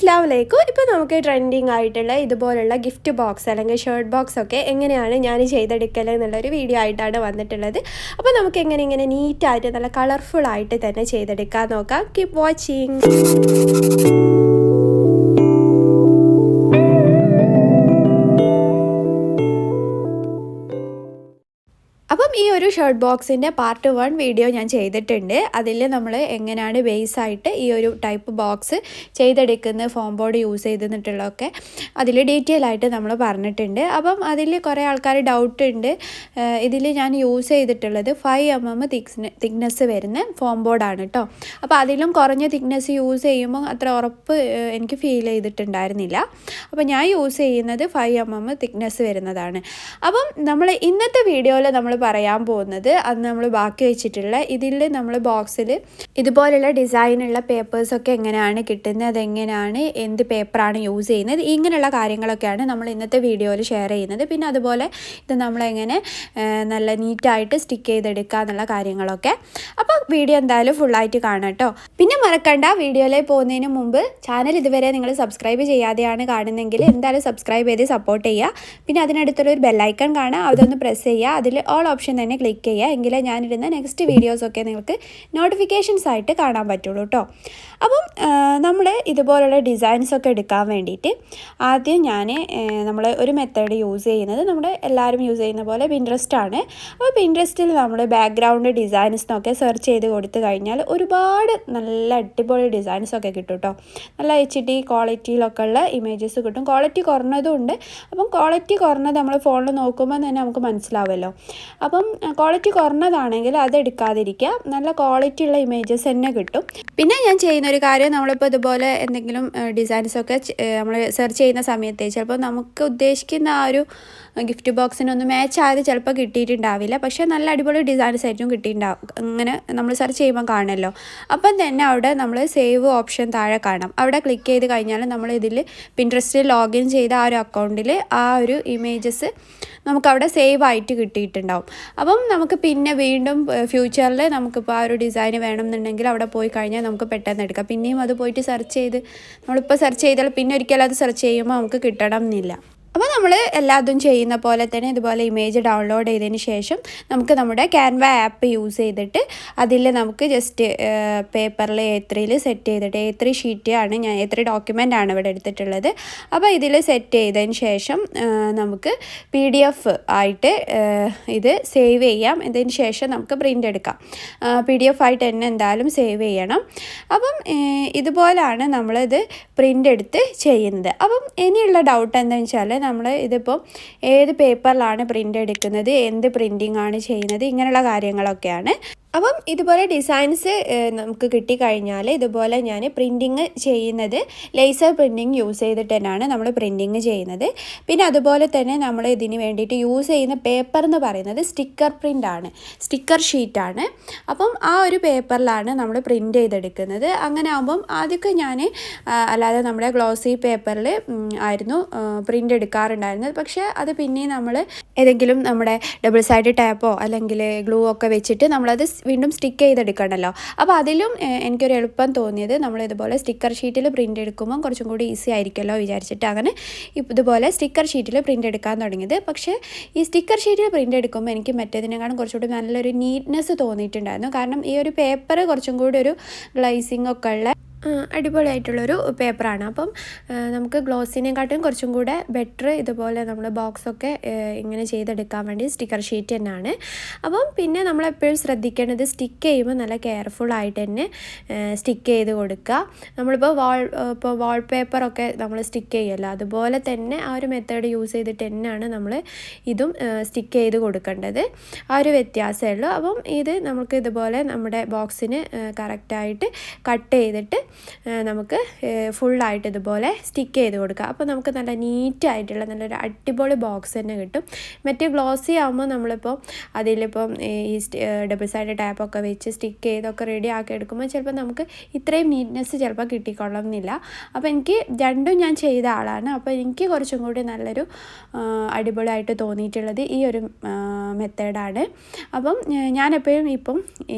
അസ്സലാമു ഇപ്പോൾ നമുക്ക് ട്രെൻഡിങ് ആയിട്ടുള്ള ഇതുപോലുള്ള ഗിഫ്റ്റ് ബോക്സ് അല്ലെങ്കിൽ ഷർട്ട് ബോക്സ് ഒക്കെ എങ്ങനെയാണ് ഞാൻ ചെയ്തെടുക്കൽ എന്നുള്ളൊരു വീഡിയോ ആയിട്ടാണ് വന്നിട്ടുള്ളത്. അപ്പോൾ നമുക്ക് ഇങ്ങനെ നീറ്റായിട്ട് നല്ല കളർഫുൾ ആയിട്ട് തന്നെ ചെയ്തെടുക്കാൻ നോക്കാം. Keep watching. അപ്പം ഈ ഒരു ഷർട്ട് ബോക്സിൻ്റെ പാർട്ട് 1 വീഡിയോ ഞാൻ ചെയ്തിട്ടുണ്ട്. അതിൽ നമ്മൾ എങ്ങനെയാണ് ബേസായിട്ട് ഈ ഒരു ടൈപ്പ് ബോക്സ് ചെയ്തെടുക്കുന്ന ഫോം ബോർഡ് യൂസ് ചെയ്തിട്ടുള്ളതൊക്കെ അതിൽ ഡീറ്റെയിൽ ആയിട്ട് നമ്മൾ പറഞ്ഞിട്ടുണ്ട്. അപ്പം അതിൽ കുറേ ആൾക്കാർ ഡൗട്ട് ഉണ്ട്. ഇതിൽ ഞാൻ യൂസ് ചെയ്തിട്ടുള്ളത് 5mm തിക്നെസ് വരുന്ന ഫോം ബോർഡാണ് കേട്ടോ. അപ്പോൾ അതിലും കുറഞ്ഞ തിക്നെസ് യൂസ് ചെയ്യുമ്പോൾ അത്ര ഉറപ്പ് എനിക്ക് ഫീൽ ചെയ്തിട്ടുണ്ടായിരുന്നില്ല. അപ്പോൾ ഞാൻ യൂസ് ചെയ്യുന്നത് 5mm തിക്നെസ് വരുന്നതാണ്. അപ്പം നമ്മൾ ഇന്നത്തെ വീഡിയോയിൽ നമ്മൾ പറയാൻ പോകുന്നത് അന്ന് നമ്മൾ ബാക്കി വെച്ചിട്ടുള്ള ഇതിൽ നമ്മൾ ബോക്സിൽ ഇതുപോലുള്ള ഡിസൈനുള്ള പേപ്പേഴ്സൊക്കെ എങ്ങനെയാണ് കിട്ടുന്നത്, അതെങ്ങനെയാണ് എന്ത് പേപ്പറാണ് യൂസ് ചെയ്യുന്നത്, ഇങ്ങനെയുള്ള കാര്യങ്ങളൊക്കെയാണ് നമ്മൾ ഇന്നത്തെ വീഡിയോയിൽ ഷെയർ ചെയ്യുന്നത്. പിന്നെ അതുപോലെ ഇത് നമ്മളെങ്ങനെ നല്ല നീറ്റായിട്ട് സ്റ്റിക്ക് ചെയ്തെടുക്കുക എന്നുള്ള കാര്യങ്ങളൊക്കെ. അപ്പോൾ വീഡിയോ എന്തായാലും ഫുള്ളായിട്ട് കാണാം കേട്ടോ. പിന്നെ മറക്കണ്ട, വീഡിയോയിലേക്ക് പോകുന്നതിന് മുമ്പ് ചാനൽ ഇതുവരെ നിങ്ങൾ സബ്സ്ക്രൈബ് ചെയ്യാതെയാണ് കാണുന്നതെങ്കിൽ എന്തായാലും സബ്സ്ക്രൈബ് ചെയ്ത് സപ്പോർട്ട് ചെയ്യുക. പിന്നെ അതിനടുത്തുള്ള ഒരു ബെല്ലൈക്കൺ കാണാം, അതൊന്ന് പ്രസ് ചെയ്യുക. അതിൽ ഓൾ ഓപ്ഷൻ തന്നെ ക്ലിക്ക് ചെയ്യുക. എങ്കിലേ ഞാനിടുന്ന നെക്സ്റ്റ് വീഡിയോസൊക്കെ നിങ്ങൾക്ക് നോട്ടിഫിക്കേഷൻസ് ആയിട്ട് കാണാൻ പറ്റുള്ളൂ കേട്ടോ. അപ്പം നമ്മൾ ഇതുപോലുള്ള ഡിസൈൻസൊക്കെ എടുക്കാൻ വേണ്ടിയിട്ട് ആദ്യം നമ്മൾ ഒരു മെത്തേഡ് യൂസ് ചെയ്യുന്നത് നമ്മുടെ എല്ലാവരും യൂസ് ചെയ്യുന്ന പോലെ പിൻട്രസ്റ്റ് ആണ്. അപ്പോൾ പിൻട്രസ്റ്റിൽ നമ്മൾ ബാക്ക്ഗ്രൗണ്ട് ഡിസൈൻസിനൊക്കെ സെർച്ച് ചെയ്ത് കൊടുത്തു കഴിഞ്ഞാൽ ഒരുപാട് നല്ല അടിപൊളി ഡിസൈൻസൊക്കെ കിട്ടും കേട്ടോ. നല്ല HD ക്വാളിറ്റിയിലൊക്കെ ഉള്ള ഇമേജസ് കിട്ടും. ക്വാളിറ്റി കുറഞ്ഞതും ഉണ്ട്. അപ്പം ക്വാളിറ്റി കുറഞ്ഞത് നമ്മൾ ഫോണിൽ നോക്കുമ്പോൾ തന്നെ നമുക്ക് മനസ്സിലാവുമല്ലോ. അപ്പം ക്വാളിറ്റി കുറഞ്ഞതാണെങ്കിൽ അത് എടുക്കാതിരിക്കുക. നല്ല ക്വാളിറ്റി ഉള്ള ഇമേജസ് തന്നെ കിട്ടും. പിന്നെ ഞാൻ ചെയ്യുന്നൊരു കാര്യം, നമ്മളിപ്പോൾ ഇതുപോലെ എന്തെങ്കിലും ഡിസൈൻസൊക്കെ നമ്മൾ സെർച്ച് ചെയ്യുന്ന സമയത്ത് ചിലപ്പോൾ നമുക്ക് ഉദ്ദേശിക്കുന്ന ആ ഒരു ഗിഫ്റ്റ് ബോക്സിനൊന്നും മാച്ച് ആയത് ചിലപ്പോൾ കിട്ടിയിട്ടുണ്ടാവില്ല. പക്ഷേ നല്ല അടിപൊളി ഡിസൈൻസ് ആയിട്ടും കിട്ടിയിട്ടുണ്ടാവും. അങ്ങനെ നമ്മൾ സെർച്ച് ചെയ്യുമ്പോൾ കാണുമല്ലോ. അപ്പം തന്നെ അവിടെ നമ്മൾ സേവ് ഓപ്ഷൻ താഴെ കാണാം. അവിടെ ക്ലിക്ക് ചെയ്ത് കഴിഞ്ഞാൽ നമ്മൾ ഇതിൽ പിൻട്രസ്റ്റിൽ ലോഗിൻ ചെയ്ത ആ ഒരു അക്കൗണ്ടിൽ ആ ഒരു ഇമേജസ് നമുക്കവിടെ സേവ് ആയിട്ട് കിട്ടിയിട്ടുണ്ടാവും. അപ്പം നമുക്ക് പിന്നെ വീണ്ടും ഫ്യൂച്ചറിൽ നമുക്കിപ്പോൾ ആ ഒരു ഡിസൈൻ വേണമെന്നുണ്ടെങ്കിൽ അവിടെ പോയി കഴിഞ്ഞാൽ നമുക്ക് പെട്ടെന്ന് എടുക്കാം. പിന്നെയും അത് പോയിട്ട് സെർച്ച് ചെയ്ത് നമ്മളിപ്പോൾ സെർച്ച് ചെയ്താൽ പിന്നെ ഒരിക്കലും അത് സെർച്ച് ചെയ്യുമ്പോൾ നമുക്ക് കിട്ടണം എന്നില്ല. അപ്പോൾ നമ്മൾ എല്ലാതും ചെയ്യുന്ന പോലെ തന്നെ ഇതുപോലെ ഇമേജ് ഡൗൺലോഡ് ചെയ്തതിന് ശേഷം നമുക്ക് നമ്മുടെ ക്യാൻവ ആപ്പ് യൂസ് ചെയ്തിട്ട് അതിൽ നമുക്ക് ജസ്റ്റ് പേപ്പറിൽ A3 സെറ്റ് ചെയ്തിട്ട് A3 ഷീറ്റ് ആണ് ഞാൻ A3 ഡോക്യുമെൻ്റ് ആണ് ഇവിടെ എടുത്തിട്ടുള്ളത്. അപ്പോൾ ഇതിൽ സെറ്റ് ചെയ്തതിന് ശേഷം നമുക്ക് PDF ആയിട്ട് ഇത് സേവ് ചെയ്യാം. ഇതിന് ശേഷം നമുക്ക് പ്രിൻ്റ് എടുക്കാം. PDF ആയിട്ട് തന്നെ എന്തായാലും സേവ് ചെയ്യണം. അപ്പം ഇതുപോലാണ് നമ്മളിത് പ്രിൻ്റ് എടുത്ത് ചെയ്യുന്നത്. അപ്പം ഇനിയുള്ള ഡൗട്ട് എന്താണെന്ന് വെച്ചാൽ നമ്മൾ ഇതിപ്പോൾ ഏത് പേപ്പറിലാണ് പ്രിൻ്റ് എടുക്കുന്നത്, എന്ത് പ്രിൻറ്റിംഗ് ആണ് ചെയ്യുന്നത്, ഇങ്ങനെയുള്ള കാര്യങ്ങളൊക്കെയാണ്. അപ്പം ഇതുപോലെ ഡിസൈൻസ് നമുക്ക് കിട്ടിക്കഴിഞ്ഞാൽ ഇതുപോലെ ഞാൻ പ്രിൻറ്റിങ് ചെയ്യുന്നത് ലേസർ പ്രിൻറ്റിങ് യൂസ് ചെയ്തിട്ട് തന്നെയാണ് നമ്മൾ പ്രിൻറ്റിങ് ചെയ്യുന്നത്. പിന്നെ അതുപോലെ തന്നെ നമ്മൾ ഇതിന് വേണ്ടിയിട്ട് യൂസ് ചെയ്യുന്ന പേപ്പർ എന്ന് പറയുന്നത് സ്റ്റിക്കർ പ്രിൻ്റ് ആണ്, സ്റ്റിക്കർ ഷീറ്റാണ്. അപ്പം ആ ഒരു പേപ്പറിലാണ് നമ്മൾ പ്രിൻ്റ് ചെയ്തെടുക്കുന്നത്. അങ്ങനെ ആകുമ്പം ആദ്യമൊക്കെ ഞാൻ അല്ലാതെ നമ്മുടെ ഗ്ലോസി പേപ്പറിൽ ആയിരുന്നു പ്രിൻ്റ് എടുക്കാറുണ്ടായിരുന്നത്. പക്ഷേ അത് പിന്നെ നമ്മൾ ഏതെങ്കിലും നമ്മുടെ ഡബിൾ സൈഡ് ടാപ്പോ അല്ലെങ്കിൽ ഗ്ലൂ ഒക്കെ വെച്ചിട്ട് നമ്മളത് വീണ്ടും സ്റ്റിക്ക് ചെയ്തെടുക്കണമല്ലോ. അപ്പോൾ അതിലും എനിക്കൊരു എളുപ്പം തോന്നിയത് നമ്മളിതുപോലെ സ്റ്റിക്കർ ഷീറ്റിൽ പ്രിൻ്റ് എടുക്കുമ്പോൾ കുറച്ചും കൂടി ഈസി ആയിരിക്കുമല്ലോ വിചാരിച്ചിട്ട് അങ്ങനെ ഇതുപോലെ സ്റ്റിക്കർ ഷീറ്റിൽ പ്രിൻ്റ് എടുക്കാൻ തുടങ്ങിയത്. പക്ഷേ ഈ സ്റ്റിക്കർ ഷീറ്റിൽ പ്രിൻ്റ് എടുക്കുമ്പോൾ എനിക്ക് മറ്റേതിനേക്കാളും കുറച്ചുകൂടി നല്ലൊരു നീറ്റ്നെസ് തോന്നിയിട്ടുണ്ടായിരുന്നു. കാരണം ഈ ഒരു പേപ്പർ കുറച്ചും കൂടി ഒരു ഗ്ലേസിംഗ് ഒക്കെ ഉള്ള അടിപൊളിയായിട്ടുള്ളൊരു പേപ്പറാണ്. അപ്പം നമുക്ക് ഗ്ലോസിനെക്കാട്ടും കുറച്ചും കൂടെ ബെറ്റർ ഇതുപോലെ നമ്മൾ ബോക്സൊക്കെ ഇങ്ങനെ ചെയ്തെടുക്കാൻ വേണ്ടി സ്റ്റിക്കർ ഷീറ്റ് തന്നെയാണ്. അപ്പം പിന്നെ നമ്മളെപ്പോഴും ശ്രദ്ധിക്കേണ്ടത് സ്റ്റിക്ക് ചെയ്യുമ്പോൾ നല്ല കെയർഫുള്ളായിട്ട് തന്നെ സ്റ്റിക്ക് ചെയ്ത് കൊടുക്കുക. നമ്മളിപ്പോൾ വാൾപേപ്പറൊക്കെ നമ്മൾ സ്റ്റിക്ക് ചെയ്യുമല്ലോ, അതുപോലെ തന്നെ ആ ഒരു മെത്തേഡ് യൂസ് ചെയ്തിട്ട് തന്നെയാണ് നമ്മൾ ഇതും സ്റ്റിക്ക് ചെയ്ത് കൊടുക്കേണ്ടത്. ആ ഒരു വ്യത്യാസമേ ഉള്ളൂ. അപ്പം ഇത് നമുക്ക് ഇതുപോലെ നമ്മുടെ ബോക്സിന് കറക്റ്റായിട്ട് കട്ട് ചെയ്തിട്ട് നമുക്ക് ഫുള്ളായിട്ട് ഇതുപോലെ സ്റ്റിക്ക് ചെയ്ത് കൊടുക്കുക. അപ്പോൾ നമുക്ക് നല്ല നീറ്റായിട്ടുള്ള നല്ലൊരു അടിപൊളി ബോക്സ് തന്നെ കിട്ടും. മറ്റേ ഗ്ലോസി ആകുമ്പോൾ നമ്മളിപ്പോൾ അതിലിപ്പം ഈ ഡബിൾ സൈഡ് ടാപ്പൊക്കെ വെച്ച് സ്റ്റിക്ക് ചെയ്തൊക്കെ റെഡി ആക്കി എടുക്കുമ്പോൾ ചിലപ്പോൾ നമുക്ക് ഇത്രയും നീറ്റ്നെസ് ചിലപ്പോൾ കിട്ടിക്കൊള്ളുന്നില്ല. അപ്പോൾ എനിക്ക് രണ്ടും ഞാൻ ചെയ്ത ആളാണ്. അപ്പോൾ എനിക്ക് കുറച്ചും കൂടി നല്ലൊരു അടിപൊളിയായിട്ട് തോന്നിയിട്ടുള്ളത് ഈ ഒരു മെത്തേഡാണ്. അപ്പം ഞാനെപ്പോഴും ഇപ്പം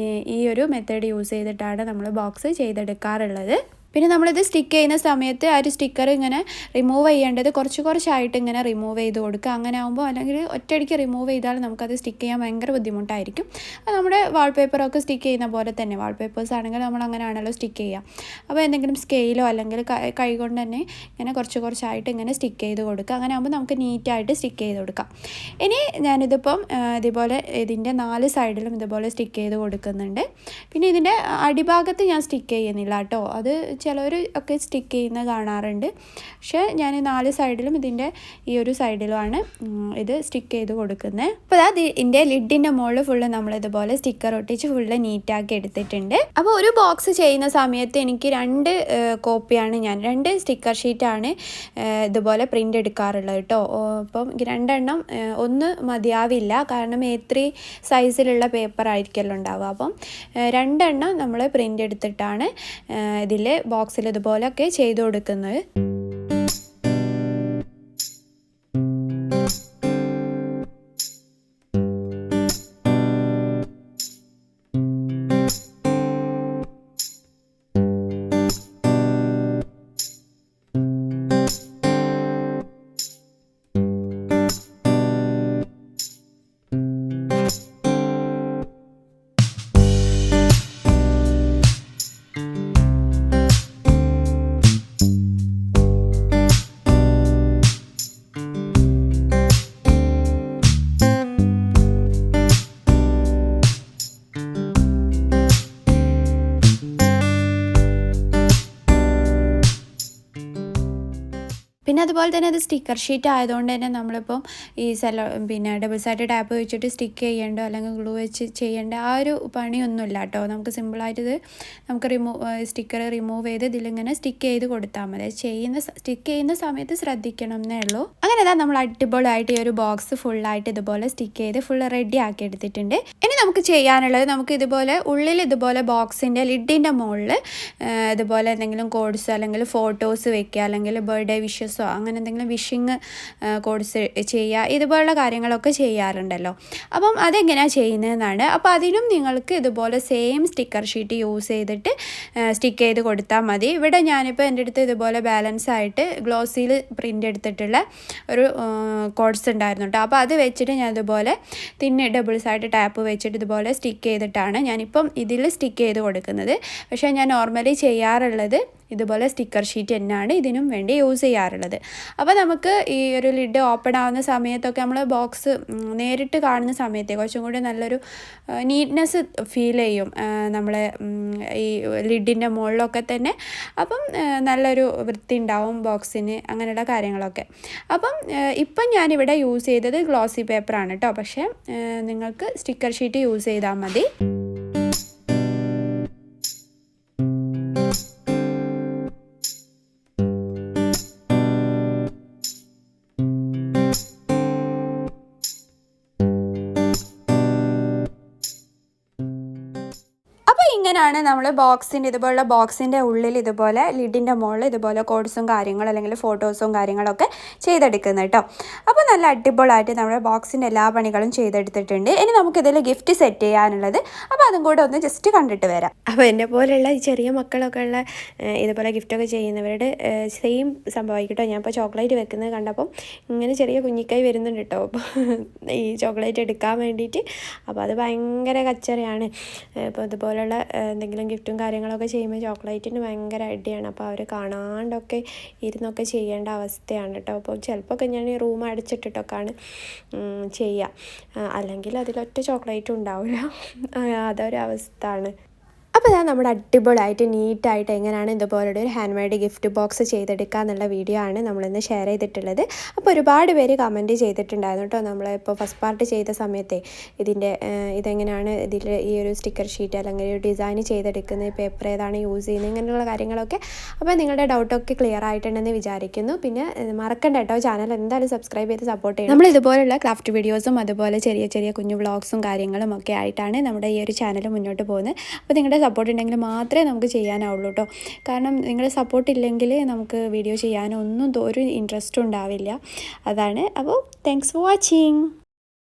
ഈ ഒരു മെത്തേഡ് യൂസ് ചെയ്തിട്ടാണ് നമ്മൾ ബോക്സ് ചെയ്തെടുക്കാറുള്ളത്. പിന്നെ നമ്മളിത് സ്റ്റിക്ക് ചെയ്യുന്ന സമയത്ത് ആ ഒരു സ്റ്റിക്കർ ഇങ്ങനെ റിമൂവ് ചെയ്യേണ്ടത് കുറച്ചായിട്ട് ഇങ്ങനെ റിമൂവ് ചെയ്ത് കൊടുക്കുക. അങ്ങനെ ആകുമ്പോൾ അല്ലെങ്കിൽ ഒറ്റയടിക്ക് റിമൂവ് ചെയ്താൽ നമുക്കത് സ്റ്റിക്ക് ചെയ്യാൻ ഭയങ്കര ബുദ്ധിമുട്ടായിരിക്കും. അത് നമ്മുടെ വാൾപേപ്പറൊക്കെ സ്റ്റിക്ക് ചെയ്യുന്ന പോലെ തന്നെ, വാൾപേപ്പേഴ്സ് ആണെങ്കിൽ നമ്മൾ അങ്ങനെയാണല്ലോ സ്റ്റിക്ക് ചെയ്യുക. അപ്പോൾ എന്തെങ്കിലും സ്കെയിലോ അല്ലെങ്കിൽ കൈ കൊണ്ട് തന്നെ ഇങ്ങനെ കുറച്ചായിട്ട് ഇങ്ങനെ സ്റ്റിക്ക് ചെയ്ത് കൊടുക്കുക. അങ്ങനെ ആകുമ്പോൾ നമുക്ക് നീറ്റായിട്ട് സ്റ്റിക്ക് ചെയ്ത് കൊടുക്കാം. ഇനി ഞാനിതിപ്പം ഇതുപോലെ ഇതിൻ്റെ 4 സൈഡിലും ഇതുപോലെ സ്റ്റിക്ക് ചെയ്ത് കൊടുക്കുന്നുണ്ട്. പിന്നെ ഇതിൻ്റെ അടിഭാഗത്ത് ഞാൻ സ്റ്റിക്ക് ചെയ്യുന്നില്ല കേട്ടോ. അത് ചിലർ ഒക്കെ സ്റ്റിക്ക് ചെയ്യുന്ന കാണാറുണ്ട്. പക്ഷേ ഞാൻ 4 സൈഡിലും ഇതിൻ്റെ ഈ ഒരു സൈഡിലുമാണ് ഇത് സ്റ്റിക്ക് ചെയ്ത് കൊടുക്കുന്നത്. അപ്പോൾ അത് ഇതിൻ്റെ ലിഡിൻ്റെ മുകളിൽ ഫുള്ള് നമ്മളിതുപോലെ സ്റ്റിക്കർ ഒട്ടിച്ച് ഫുള്ള് നീറ്റാക്കി എടുത്തിട്ടുണ്ട്. അപ്പോൾ ഒരു ബോക്സ് ചെയ്യുന്ന സമയത്ത് എനിക്ക് 2 കോപ്പിയാണ് ഞാൻ 2 സ്റ്റിക്കർ ഷീറ്റാണ് ഇതുപോലെ പ്രിൻ്റ് എടുക്കാറുള്ളത് കേട്ടോ. അപ്പം 2 എണ്ണം ഒന്ന് മതിയാവില്ല, കാരണം A3 സൈസിലുള്ള പേപ്പർ ആയിരിക്കുമല്ലോ ഉണ്ടാവുക. അപ്പം 2 എണ്ണം നമ്മൾ പ്രിൻ്റ് എടുത്തിട്ടാണ് ഇതിൽ ബോക്സിൽ ഇതുപോലെയൊക്കെ ചെയ്ത് കൊടുക്കുന്നത്. പിന്നെ അതുപോലെ തന്നെ അത് സ്റ്റിക്കർ ഷീറ്റ് ആയതുകൊണ്ട് തന്നെ നമ്മളിപ്പം ഈ ഡബിൾ സൈഡ് ടാപ്പ് വെച്ചിട്ട് സ്റ്റിക്ക് ചെയ്യേണ്ടോ അല്ലെങ്കിൽ ഗ്ലൂ വെച്ച് ചെയ്യേണ്ട ആ ഒരു പണിയൊന്നുമില്ല കേട്ടോ. നമുക്ക് സിമ്പിളായിട്ട് ഇത് നമുക്ക് സ്റ്റിക്കർ റിമൂവ് ചെയ്ത് ഇതിലിങ്ങനെ സ്റ്റിക്ക് ചെയ്ത് കൊടുത്താൽ മതി. സ്റ്റിക്ക് ചെയ്യുന്ന സമയത്ത് ശ്രദ്ധിക്കണം എന്നേ ഉള്ളൂ. അങ്ങനെ അതാ നമ്മൾ അടിപൊളിയായിട്ട് ഈ ഒരു ബോക്സ് ഫുള്ളായിട്ട് ഇതുപോലെ സ്റ്റിക്ക് ചെയ്ത് ഫുള്ള് റെഡി ആക്കി എടുത്തിട്ടുണ്ട്. ഇനി നമുക്ക് ചെയ്യാനുള്ളത്, നമുക്ക് ഇതുപോലെ ഉള്ളിൽ ഇതുപോലെ ബോക്സിൻ്റെ ലിഡിൻ്റെ മുകളിൽ ഇതുപോലെ എന്തെങ്കിലും കോഡ്സ് അല്ലെങ്കിൽ ഫോട്ടോസ് വെക്കുക, അല്ലെങ്കിൽ ബർത്ത്ഡേ വിഷസ് അങ്ങനെ എന്തെങ്കിലും വിഷിങ് കോഡ്സ് ചെയ്യുക, ഇതുപോലുള്ള കാര്യങ്ങളൊക്കെ ചെയ്യാറുണ്ടല്ലോ. അപ്പം അതെങ്ങനെയാണ് ചെയ്യുന്നതെന്നാണ്. അപ്പോൾ അതിനും നിങ്ങൾക്ക് ഇതുപോലെ സെയിം സ്റ്റിക്കർ ഷീറ്റ് യൂസ് ചെയ്തിട്ട് സ്റ്റിക്ക് ചെയ്ത് കൊടുത്താൽ മതി. ഇവിടെ ഞാനിപ്പോൾ എൻ്റെ അടുത്ത് ഇതുപോലെ ബാലൻസ് ആയിട്ട് ഗ്ലോസിയിൽ പ്രിൻ്റ് എടുത്തിട്ടുള്ള ഒരു കോഡ്സ് ഉണ്ടായിരുന്നു കേട്ടോ. അപ്പോൾ അത് വെച്ചിട്ട് ഞാൻ ഇതുപോലെ ഡബിൾ സൈഡ് ടാപ്പ് വെച്ചിട്ട് ഇതുപോലെ സ്റ്റിക്ക് ചെയ്തിട്ടാണ് ഞാനിപ്പം ഇതിൽ സ്റ്റിക്ക് ചെയ്ത് കൊടുക്കുന്നത്. പക്ഷേ ഞാൻ നോർമലി ചെയ്യാറുള്ളത് ഇതുപോലെ സ്റ്റിക്കർ ഷീറ്റ് തന്നെയാണ് ഇതിനും വേണ്ടി യൂസ് ചെയ്യാറുള്ളത്. അപ്പോൾ നമുക്ക് ഈ ഒരു ലിഡ് ഓപ്പൺ ആവുന്ന സമയത്തൊക്കെ നമ്മൾ ബോക്സ് നേരിട്ട് കാണുന്ന സമയത്തെ കുറച്ചും കൂടി നല്ലൊരു നീറ്റ്നെസ് ഫീൽ ചെയ്യും നമ്മളെ ഈ ലിഡിൻ്റെ മുകളിലൊക്കെ തന്നെ. അപ്പം നല്ലൊരു വൃത്തി ഉണ്ടാവും ബോക്സിന്, അങ്ങനെയുള്ള കാര്യങ്ങളൊക്കെ. അപ്പം ഇപ്പം ഞാനിവിടെ യൂസ് ചെയ്തത് ഗ്ലോസി പേപ്പറാണ് കേട്ടോ. പക്ഷേ നിങ്ങൾക്ക് സ്റ്റിക്കർ ഷീറ്റ് യൂസ് ചെയ്താൽ മതി. ഇങ്ങനെയാണ് നമ്മൾ ഇതുപോലുള്ള ബോക്സിൻ്റെ ഉള്ളിൽ ഇതുപോലെ ലിഡിൻ്റെ മുകളിൽ ഇതുപോലെ കോഡ്സും കാര്യങ്ങളും അല്ലെങ്കിൽ ഫോട്ടോസും കാര്യങ്ങളൊക്കെ ചെയ്തെടുക്കുന്നത് കേട്ടോ. അപ്പോൾ നല്ല അടിപൊളിയായിട്ട് നമ്മുടെ ബോക്സിൻ്റെ എല്ലാ പണികളും ചെയ്തെടുത്തിട്ടുണ്ട്. ഇനി നമുക്കിതിൽ ഗിഫ്റ്റ് സെറ്റ് ചെയ്യാനുള്ളത്, അപ്പോൾ അതും കൂടെ ഒന്ന് ജസ്റ്റ് കണ്ടിട്ട് വരാം. അപ്പോൾ എന്നെ പോലെയുള്ള ഈ ചെറിയ മക്കളൊക്കെ ഉള്ള ഇതുപോലെ ഗിഫ്റ്റൊക്കെ ചെയ്യുന്നവരുടെ സെയിം സംഭവമായിട്ടോ. ഞാൻ ഇപ്പോൾ ചോക്ലേറ്റ് വെക്കുന്നത് കണ്ടപ്പം ഇങ്ങനെ ചെറിയ കുഞ്ഞിക്കൈ വരുന്നുണ്ട് കേട്ടോ അപ്പോൾ ഈ ചോക്ലേറ്റ് എടുക്കാൻ വേണ്ടിയിട്ട്. അപ്പോൾ അത് ഭയങ്കര കച്ചറയാണ്. ഇപ്പോൾ ഇതുപോലുള്ള എന്തെങ്കിലും ഗിഫ്റ്റും കാര്യങ്ങളൊക്കെ ചെയ്യുമ്പോൾ ചോക്ലേറ്റിന് ഭയങ്കര അടിയാണ്. അപ്പോൾ അവർ കാണാണ്ടൊക്കെ ഇരുന്നൊക്കെ ചെയ്യേണ്ട അവസ്ഥയാണ് കേട്ടോ. അപ്പോൾ ചിലപ്പോൾ ഞാൻ ഈ റൂം അടച്ചിട്ടിട്ടൊക്കെയാണ് ചെയ്യുക, അല്ലെങ്കിൽ അതിലൊറ്റ ചോക്ലേറ്റും ഉണ്ടാവില്ല. അതൊരവസ്ഥയാണ്. അപ്പോൾ ഇതാ നമ്മുടെ അടിപൊളിയായിട്ട് നീറ്റായിട്ട് എങ്ങനെയാണ് ഇതുപോലൊരു ഹാൻഡ് മെയ്ഡ് ഗിഫ്റ്റ് ബോക്സ് ചെയ്തെടുക്കുക എന്നുള്ള വീഡിയോ ആണ് നമ്മളിന്ന് ഷെയർ ചെയ്തിട്ടുള്ളത്. അപ്പോൾ ഒരുപാട് പേര് കമൻറ്റ് ചെയ്തിട്ടുണ്ടായിരുന്നു കേട്ടോ. നമ്മളിപ്പോൾ ഫസ്റ്റ് പാർട്ട് ചെയ്ത സമയത്തെ ഇതെങ്ങനെയാണ് ഇതിൽ ഈ ഒരു സ്റ്റിക്കർ ഷീറ്റ് അല്ലെങ്കിൽ ഒരു ഡിസൈൻ ചെയ്തെടുക്കുന്ന പേപ്പർ ഏതാണ് യൂസ് ചെയ്യുന്നത്, ഇങ്ങനെയുള്ള കാര്യങ്ങളൊക്കെ. അപ്പോൾ നിങ്ങളുടെ ഡൗട്ടൊക്കെ ക്ലിയർ ആയിട്ടുണ്ടെന്ന് വിചാരിക്കുന്നു. പിന്നെ മറക്കണ്ട കേട്ടോ, ചാനൽ എന്തായാലും സബ്സ്ക്രൈബ് ചെയ്ത് സപ്പോർട്ട് ചെയ്യണം. നമ്മൾ ഇതുപോലുള്ള ക്രാഫ്റ്റ് വീഡിയോസും അതുപോലെ ചെറിയ ചെറിയ കുഞ്ഞു വ്ളോഗ്സും കാര്യങ്ങളും ഒക്കെ ആയിട്ടാണ് നമ്മുടെ ഈ ഒരു ചാനൽ മുന്നോട്ട് പോകുന്നത്. അപ്പോൾ നിങ്ങളുടെ സപ്പോർട്ട് ഉണ്ടെങ്കിൽ മാത്രമേ നമുക്ക് ചെയ്യാനാവുള്ളൂ കേട്ടോ. കാരണം നിങ്ങളുടെ സപ്പോർട്ട് ഇല്ലെങ്കിൽ നമുക്ക് വീഡിയോ ചെയ്യാനൊന്നും ഒരു ഇൻട്രസ്റ്റും ഉണ്ടാവില്ല. അതാണ്. അപ്പോൾ താങ്ക്സ് ഫോർ വാച്ചിങ്.